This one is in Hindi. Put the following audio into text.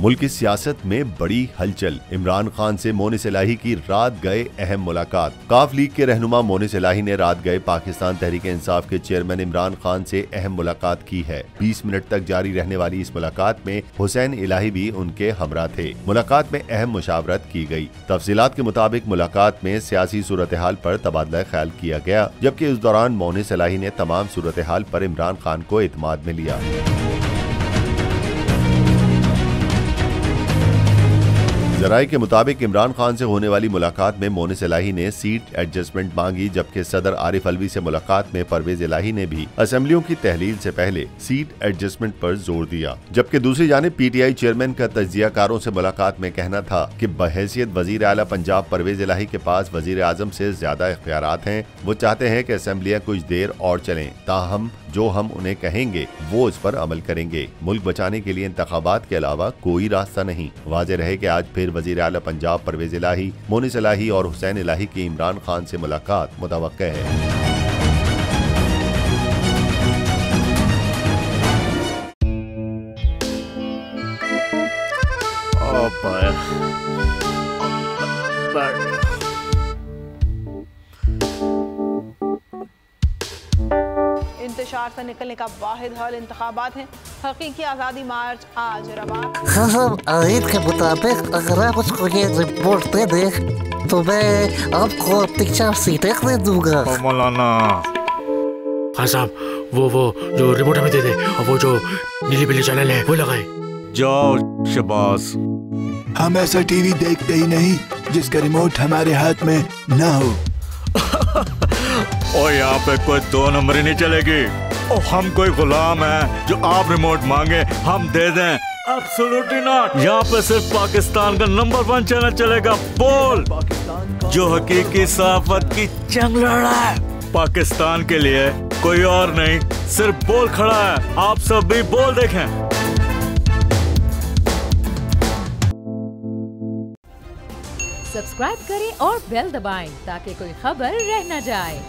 मुल्क की सियासत में बड़ी हलचल। इमरान खान से मोनिस इलाही की रात गए अहम मुलाकात। काफ लीग के रहनुमा मोनिस इलाही ने रात गए पाकिस्तान तहरीक इंसाफ के चेयरमैन इमरान खान से अहम मुलाकात की है। 20 मिनट तक जारी रहने वाली इस मुलाकात में हुसैन इलाही भी उनके हमरा थे। मुलाकात में अहम मुशावरत की गई। तफसीलात के मुताबिक मुलाकात में सियासी सूरत हाल पर तबादला ख्याल किया गया, जबकि इस दौरान मोनिस इलाही ने तमाम सूरत हाल पर इमरान खान को एतमाद में लिया। जराये के मुताबिक इमरान खान से होने वाली मुलाकात में मोनिस इलाही ने सीट एडजस्टमेंट मांगी, जबकि सदर आरिफ अलवी से मुलाकात में परवेज इलाही ने भी असेंबलियों की तहलील से पहले सीट एडजस्टमेंट पर जोर दिया। जबकि दूसरी जानिब पीटीआई चेयरमैन का तज्जियाकारों से मुलाकात में कहना था कि बहैसियत वजीर आला पंजाब परवेज इलाही के पास वजीर आजम से ज्यादा इख्तियारात हैं। वो चाहते हैं कि असेंबलियां कुछ देर और चलें, ताहम जो हम उन्हें कहेंगे वो इस पर अमल करेंगे। मुल्क बचाने के लिए इंतखाबात के अलावा कोई रास्ता नहीं। वाज़ेह रहे कि आज फिर वजीर आला पंजाब परवेज इलाही, मोनिस इलाही और हुसैन इलाही की इमरान खान से मुलाकात मुतवक्के है। इंतशार से निकलने का वाहिद हल इंतखाबात है। हकीकी आज़ादी मार्च आज रवा। हाँ, आयत के मुताबिक अगर आप उसको ये रिपोर्ट दे दे तो मैं आपको अपनी 4 सीटें दे दूंगा। मौलाना हाँ साहब, वो जो रिपोर्ट हमें दे दे और वो जो नीली पीली चैनल है वो लगाए। जाओ शबास। हम ऐसा टीवी देखते ही नहीं जिसका रिमोट हमारे हाथ में ना हो। और यहाँ पे कोई 2 नंबर ही नहीं चलेगी। और हम कोई गुलाम है जो आप रिमोट मांगे हम दे दें? Absolutely not. यहाँ पे सिर्फ पाकिस्तान का नंबर 1 चैनल चलेगा, बोल, जो हकीकी सहाफत की जंग लड़ रहा है। पाकिस्तान के लिए कोई और नहीं, सिर्फ बोल खड़ा है। आप सब भी बोल देखें। सब्सक्राइब करें और बेल दबाएं ताकि कोई खबर रह न जाए।